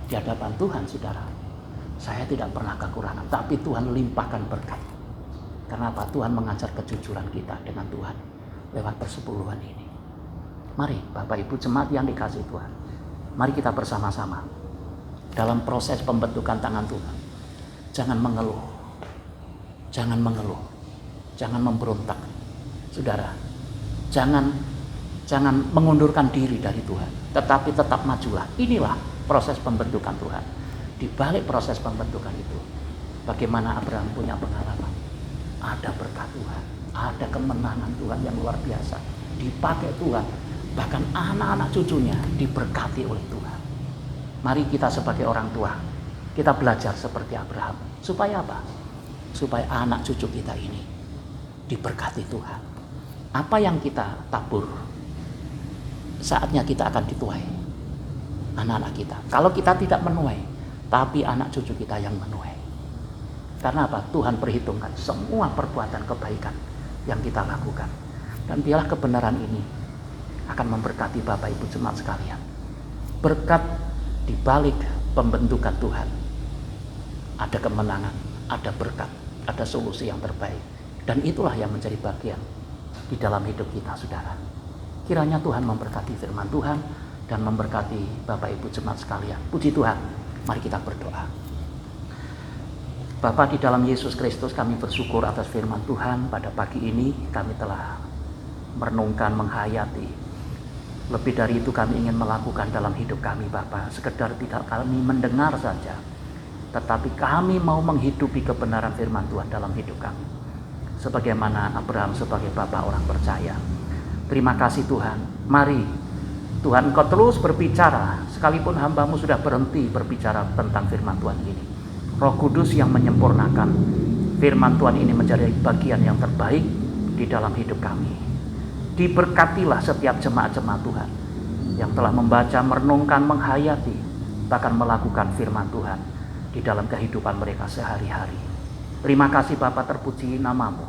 di hadapan Tuhan saudara, saya tidak pernah kekurangan, tapi Tuhan limpahkan berkat. Kenapa? Tuhan mengajar kejujuran kita dengan Tuhan lewat persepuluhan ini. Mari Bapak Ibu jemaat yang dikasihi Tuhan, mari kita bersama-sama dalam proses pembentukan tangan Tuhan. Jangan mengeluh, jangan mengeluh, jangan memberontak. Saudara, jangan mengundurkan diri dari Tuhan, tetapi tetap majulah. Inilah proses pembentukan Tuhan. Di balik proses pembentukan itu, bagaimana Abraham punya pengalaman. Ada berkat Tuhan, ada kemenangan Tuhan yang luar biasa. Dipakai Tuhan, bahkan anak-anak cucunya diberkati oleh Tuhan. Mari kita sebagai orang tua, kita belajar seperti Abraham. Supaya apa? Supaya anak cucu kita ini diberkati Tuhan. Apa yang kita tabur, saatnya kita akan dituai anak-anak kita. Kalau kita tidak menuai, tapi anak cucu kita yang menuai. Karena apa? Tuhan perhitungkan semua perbuatan kebaikan yang kita lakukan. Dan biarlah kebenaran ini akan memberkati Bapak Ibu jemaat sekalian. Berkat di balik pembentukan Tuhan, ada kemenangan, ada berkat, ada solusi yang terbaik. Dan itulah yang menjadi bagian di dalam hidup kita, saudara. Kiranya Tuhan memberkati firman Tuhan dan memberkati Bapak Ibu jemaat sekalian. Puji Tuhan, mari kita berdoa. Bapa di dalam Yesus Kristus, kami bersyukur atas firman Tuhan pada pagi ini. Kami telah merenungkan, menghayati. Lebih dari itu kami ingin melakukan dalam hidup kami Bapa. Sekedar tidak kami mendengar saja, tetapi kami mau menghidupi kebenaran firman Tuhan dalam hidup kami. Sebagaimana Abraham sebagai bapa orang percaya. Terima kasih Tuhan. Mari Tuhan, Engkau terus berbicara, sekalipun hamba-Mu sudah berhenti berbicara tentang firman Tuhan ini. Roh Kudus yang menyempurnakan firman Tuhan ini menjadi bagian yang terbaik di dalam hidup kami. Diberkatilah setiap jemaat-jemaat Tuhan yang telah membaca, merenungkan, menghayati, bahkan melakukan firman Tuhan di dalam kehidupan mereka sehari-hari. Terima kasih Bapa, terpuji nama-Mu,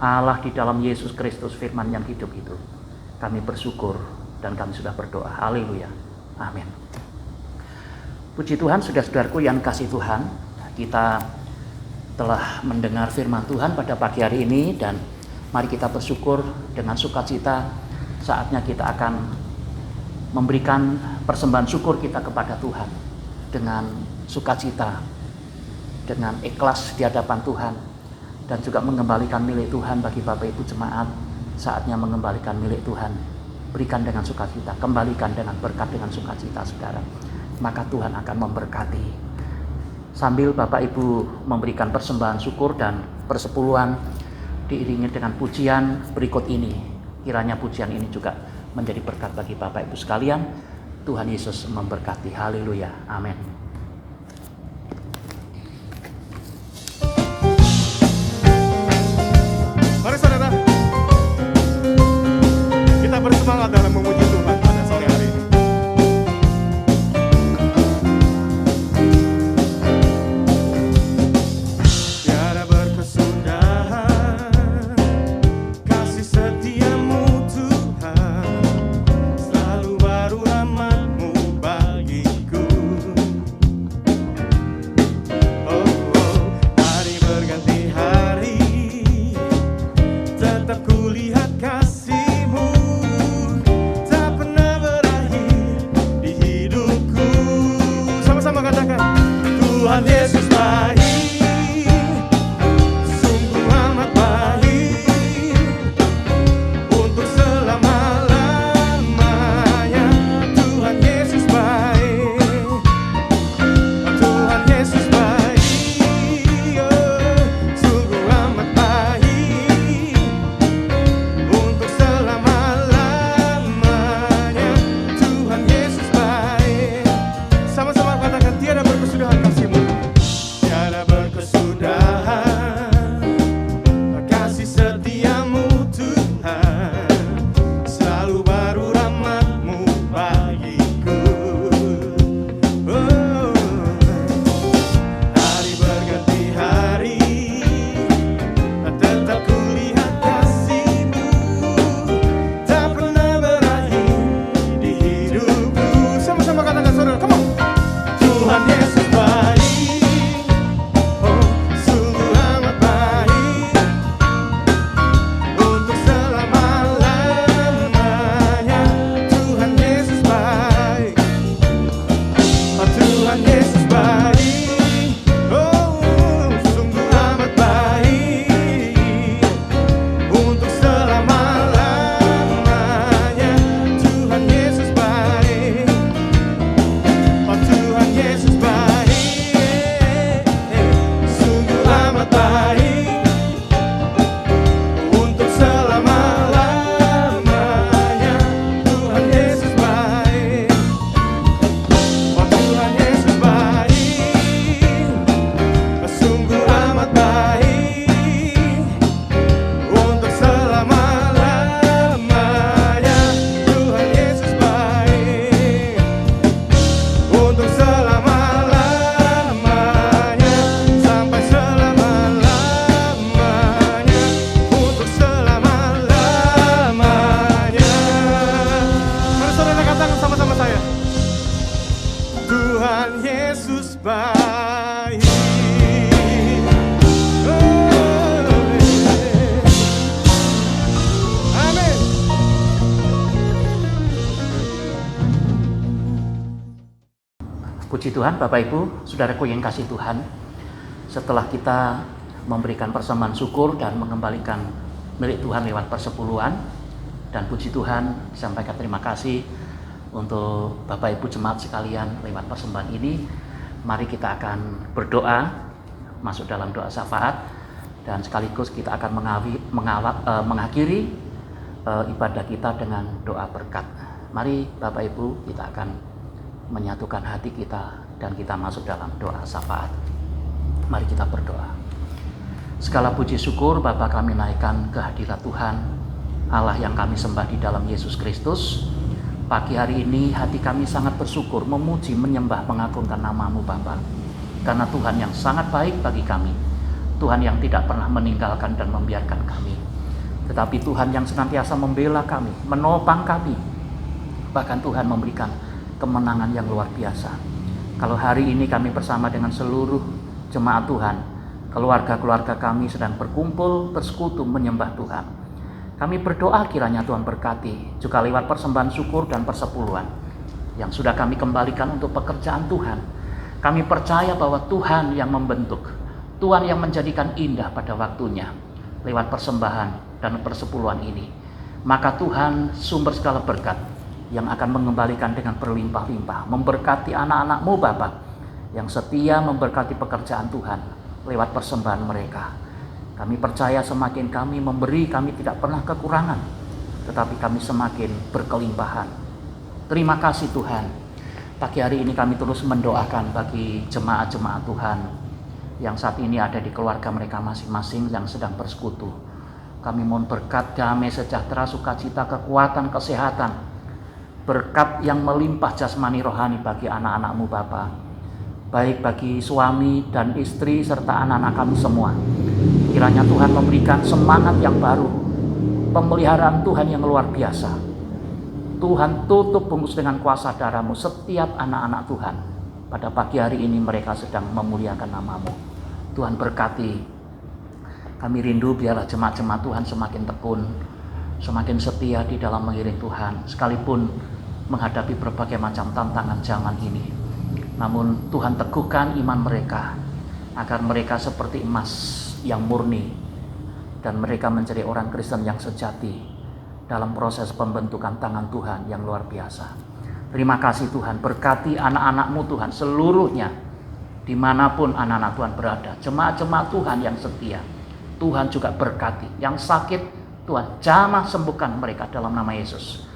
Allah di dalam Yesus Kristus firman yang hidup itu. Kami bersyukur dan kami sudah berdoa. Haleluya. Amin. Puji Tuhan, saudara-saudaraku yang kasih Tuhan, kita telah mendengar firman Tuhan pada pagi hari ini, dan mari kita bersyukur dengan sukacita. Saatnya kita akan memberikan persembahan syukur kita kepada Tuhan dengan sukacita, dengan ikhlas di hadapan Tuhan, dan juga mengembalikan milik Tuhan bagi Bapak Ibu jemaat. Saatnya mengembalikan milik Tuhan. Berikan dengan sukacita, kembalikan dengan berkat dengan sukacita, saudara. Maka Tuhan akan memberkati. Sambil Bapak Ibu memberikan persembahan syukur dan persepuluhan diiringi dengan pujian berikut ini. Kiranya pujian ini juga menjadi berkat bagi Bapak Ibu sekalian. Tuhan Yesus memberkati. Haleluya. Amin. Mari saudara, kita bersemangat dalam memuji Tuhan pada sore hari ini. Tiada berkesudahan kasih setiamu Tuhan, selalu baru rahmat-Mu bagiku. Oh, hari berganti hari, tetap kulihat kasih-Mu, tak pernah berakhir di hidupku. Sama-sama katakan, Tuhan Yesus baik, sungguh amat baik, untuk selama-lamanya. Tuhan Yesus baik, Tuhan Yesus baik, oh, sungguh amat baik, untuk selama-lamanya. Tuhan Yesus baik. Sama-sama katakan, tiada berkesudahan kasih-Mu. Tuhan Yesus baik. Amin. Puji Tuhan, Bapak Ibu, saudaraku yang kasih Tuhan. Setelah kita memberikan persembahan syukur dan mengembalikan milik Tuhan lewat persepuluhan, dan puji Tuhan, sampaikan terima kasih untuk Bapak Ibu jemaat sekalian lewat persembahan ini. Mari kita akan berdoa, masuk dalam doa syafaat, dan sekaligus kita akan mengakhiri ibadah kita dengan doa berkat. Mari Bapak Ibu, kita akan menyatukan hati kita dan kita masuk dalam doa syafaat. Mari kita berdoa. Segala puji syukur Bapa kami naikkan ke hadirat Tuhan Allah yang kami sembah di dalam Yesus Kristus. Pagi hari ini hati kami sangat bersyukur, memuji, menyembah, mengagungkan nama-Mu Bapa. Karena Tuhan yang sangat baik bagi kami, Tuhan yang tidak pernah meninggalkan dan membiarkan kami, tetapi Tuhan yang senantiasa membela kami, menopang kami. Bahkan Tuhan memberikan kemenangan yang luar biasa. Kalau hari ini kami bersama dengan seluruh jemaat Tuhan, keluarga-keluarga kami sedang berkumpul, bersekutu menyembah Tuhan. Kami berdoa kiranya Tuhan berkati, juga lewat persembahan syukur dan persepuluhan yang sudah kami kembalikan untuk pekerjaan Tuhan. Kami percaya bahwa Tuhan yang membentuk, Tuhan yang menjadikan indah pada waktunya lewat persembahan dan persepuluhan ini. Maka Tuhan sumber segala berkat yang akan mengembalikan dengan berlimpah-limpah, memberkati anak-anak-Mu Bapa yang setia memberkati pekerjaan Tuhan lewat persembahan mereka. Kami percaya semakin kami memberi, kami tidak pernah kekurangan, tetapi kami semakin berkelimpahan. Terima kasih Tuhan. Pagi hari ini kami terus mendoakan bagi jemaat-jemaat Tuhan yang saat ini ada di keluarga mereka masing-masing yang sedang bersekutu. Kami mohon berkat, damai, sejahtera, sukacita, kekuatan, kesehatan, berkat yang melimpah jasmani rohani bagi anak-anak-Mu Bapa, baik bagi suami dan istri serta anak-anak kami semua. Kiranya Tuhan memberikan semangat yang baru, pemeliharaan Tuhan yang luar biasa. Tuhan tutup bungkus dengan kuasa darah-Mu setiap anak-anak Tuhan. Pada pagi hari ini mereka sedang memuliakan nama-Mu. Tuhan berkati. Kami rindu biarlah jemaat-jemaat Tuhan semakin tekun, semakin setia di dalam mengiring Tuhan, sekalipun menghadapi berbagai macam tantangan zaman ini. Namun Tuhan teguhkan iman mereka, agar mereka seperti emas yang murni, dan mereka menjadi orang Kristen yang sejati dalam proses pembentukan tangan Tuhan yang luar biasa. Terima kasih Tuhan, berkati anak-anak-Mu Tuhan seluruhnya, dimanapun anak-anak Tuhan berada. Jemaat-jemaat Tuhan yang setia, Tuhan juga berkati. Yang sakit, Tuhan jamah sembuhkan mereka dalam nama Yesus.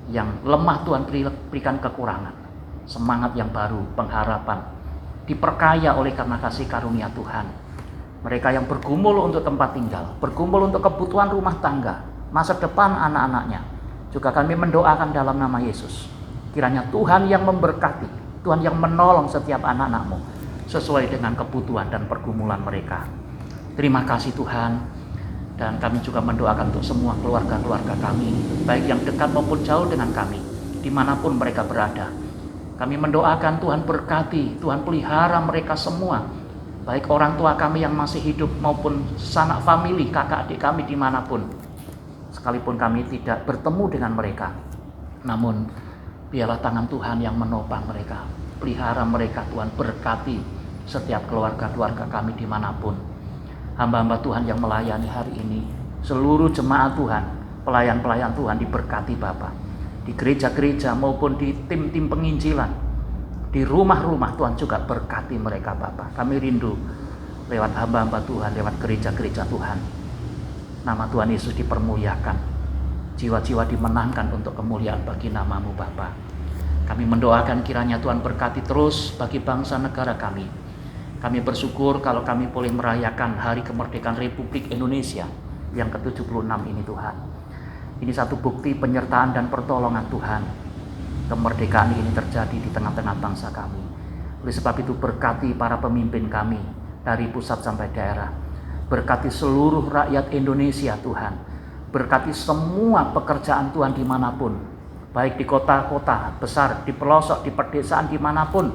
Yang lemah Tuhan berikan kekurangan, semangat yang baru, pengharapan, diperkaya oleh karena kasih karunia Tuhan. Mereka yang bergumul untuk tempat tinggal, bergumul untuk kebutuhan rumah tangga, masa depan anak-anaknya, juga kami mendoakan dalam nama Yesus. Kiranya Tuhan yang memberkati, Tuhan yang menolong setiap anak-anak-Mu sesuai dengan kebutuhan dan pergumulan mereka. Terima kasih Tuhan. Dan kami juga mendoakan untuk semua keluarga-keluarga kami, baik yang dekat maupun jauh dengan kami, dimanapun mereka berada. Kami mendoakan Tuhan berkati, Tuhan pelihara mereka semua, baik orang tua kami yang masih hidup maupun sanak famili, kakak adik kami dimanapun. Sekalipun kami tidak bertemu dengan mereka, namun biarlah tangan Tuhan yang menopang mereka, pelihara mereka Tuhan, berkati setiap keluarga-keluarga kami dimanapun. Hamba-hamba Tuhan yang melayani hari ini, seluruh jemaat Tuhan, pelayan-pelayan Tuhan diberkati Bapa, di gereja-gereja maupun di tim-tim penginjilan, di rumah-rumah Tuhan juga berkati mereka Bapa. Kami rindu lewat hamba-hamba Tuhan, lewat gereja-gereja Tuhan, nama Tuhan Yesus dipermuliakan, jiwa-jiwa dimenangkan untuk kemuliaan bagi nama-Mu Bapa. Kami mendoakan kiranya Tuhan berkati terus bagi bangsa negara kami. Kami bersyukur kalau kami boleh merayakan Hari Kemerdekaan Republik Indonesia yang ke-76 ini Tuhan. Ini satu bukti penyertaan dan pertolongan Tuhan. Kemerdekaan ini terjadi di tengah-tengah bangsa kami. Oleh sebab itu berkati para pemimpin kami dari pusat sampai daerah. Berkati seluruh rakyat Indonesia Tuhan. Berkati semua pekerjaan Tuhan dimanapun. Baik di kota-kota besar, di pelosok, di pedesaan, dimanapun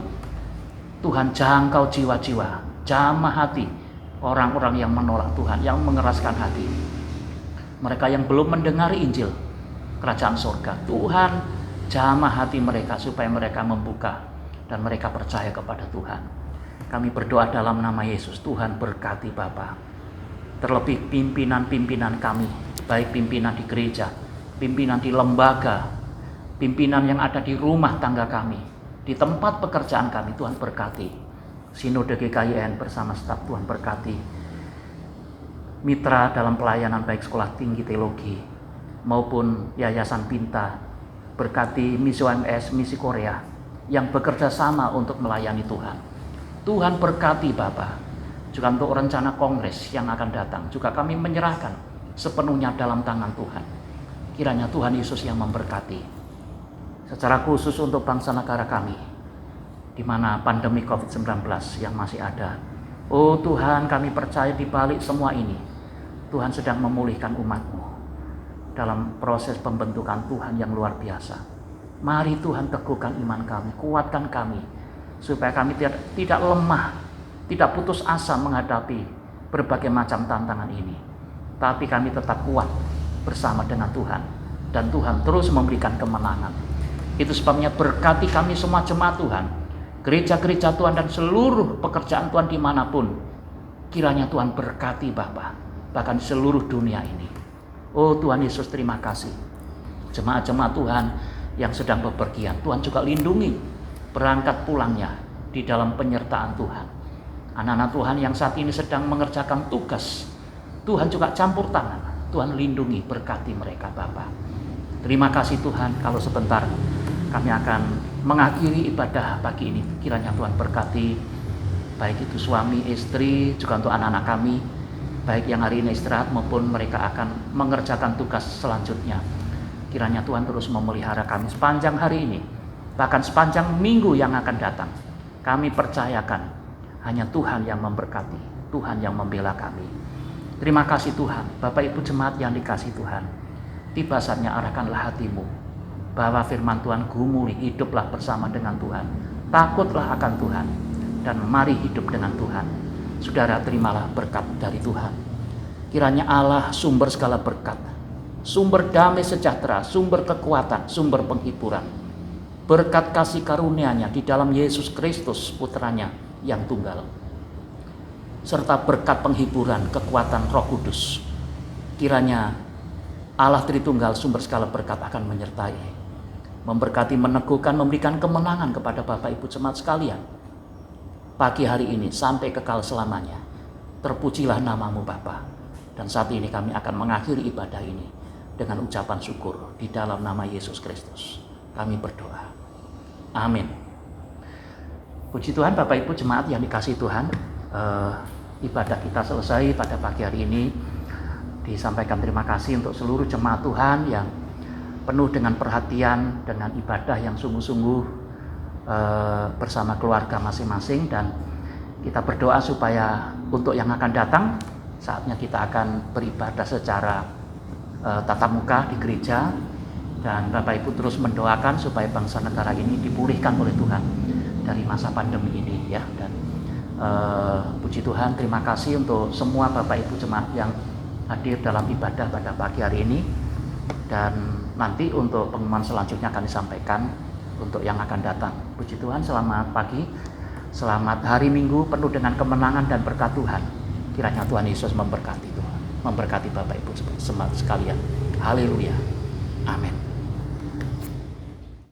Tuhan jangkau jiwa-jiwa, jamah hati orang-orang yang menolak Tuhan, yang mengeraskan hati. Mereka yang belum mendengari Injil kerajaan surga, Tuhan jamah hati mereka supaya mereka membuka dan mereka percaya kepada Tuhan. Kami berdoa dalam nama Yesus, Tuhan berkati Bapa. Terlebih pimpinan-pimpinan kami, baik pimpinan di gereja, pimpinan di lembaga, pimpinan yang ada di rumah tangga kami, di tempat pekerjaan kami, Tuhan berkati. Sinode GKIN bersama staf, Tuhan berkati. Mitra dalam pelayanan baik sekolah tinggi teologi maupun Yayasan Pinta, berkati misi OMS, misi Korea yang bekerja sama untuk melayani Tuhan. Tuhan berkati Bapak. Juga untuk rencana kongres yang akan datang, juga kami menyerahkan sepenuhnya dalam tangan Tuhan. Kiranya Tuhan Yesus yang memberkati. Secara khusus untuk bangsa negara kami, di mana pandemi COVID-19 yang masih ada. Oh Tuhan, kami percaya di balik semua ini, Tuhan sedang memulihkan umat-Mu dalam proses pembentukan Tuhan yang luar biasa. Mari Tuhan teguhkan iman kami, kuatkan kami, supaya kami tidak lemah, tidak putus asa menghadapi berbagai macam tantangan ini. Tapi kami tetap kuat bersama dengan Tuhan, dan Tuhan terus memberikan kemenangan. Itu sebabnya berkati kami semua jemaat Tuhan, gereja-gereja Tuhan dan seluruh pekerjaan Tuhan dimanapun. Kiranya Tuhan berkati Bapa, bahkan seluruh dunia ini. Oh Tuhan Yesus, terima kasih. Jemaat-jemaat Tuhan yang sedang bepergian, Tuhan juga lindungi berangkat pulangnya di dalam penyertaan Tuhan. Anak-anak Tuhan yang saat ini sedang mengerjakan tugas, Tuhan juga campur tangan. Tuhan lindungi, berkati mereka Bapa. Terima kasih Tuhan, kalau sebentar kami akan mengakhiri ibadah pagi ini. Kiranya Tuhan berkati, baik itu suami, istri, juga untuk anak-anak kami, baik yang hari ini istirahat maupun mereka akan mengerjakan tugas selanjutnya. Kiranya Tuhan terus memelihara kami sepanjang hari ini, bahkan sepanjang minggu yang akan datang. Kami percayakan hanya Tuhan yang memberkati, Tuhan yang membela kami. Terima kasih Tuhan. Bapak Ibu jemaat yang dikasihi Tuhan, tiba saatnya arahkanlah hatimu, bahwa firman Tuhan gumuli, hiduplah bersama dengan Tuhan, takutlah akan Tuhan, dan mari hidup dengan Tuhan. Saudara, terimalah berkat dari Tuhan. Kiranya Allah sumber segala berkat, sumber damai sejahtera, sumber kekuatan, sumber penghiburan, berkat kasih karunia-Nya di dalam Yesus Kristus putranya yang tunggal, serta berkat penghiburan, kekuatan Roh Kudus. Kiranya Allah Tritunggal sumber segala berkat akan menyertai, memberkati, meneguhkan, memberikan kemenangan kepada Bapak Ibu jemaat sekalian pagi hari ini sampai kekal selamanya. Terpujilah nama-Mu Bapa. Dan saat ini kami akan mengakhiri ibadah ini dengan ucapan syukur di dalam nama Yesus Kristus. Kami berdoa. Amin. Puji Tuhan Bapak Ibu jemaat yang dikasihi Tuhan. Ibadah kita selesai pada pagi hari ini. Disampaikan terima kasih untuk seluruh jemaat Tuhan yang penuh dengan perhatian, dengan ibadah yang sungguh-sungguh bersama keluarga masing-masing. Dan kita berdoa supaya untuk yang akan datang, saatnya kita akan beribadah secara tatap muka di gereja. Dan Bapak Ibu terus mendoakan supaya bangsa negara ini dipulihkan oleh Tuhan dari masa pandemi ini ya. Dan puji Tuhan, terima kasih untuk semua Bapak Ibu jemaat yang hadir dalam ibadah pada pagi hari ini. Dan nanti untuk pengumuman selanjutnya akan disampaikan untuk yang akan datang. Puji Tuhan, selamat pagi, selamat hari Minggu penuh dengan kemenangan dan berkat Tuhan. Kiranya Tuhan Yesus memberkati Tuhan, memberkati Bapak Ibu sekalian. Haleluya. Amin.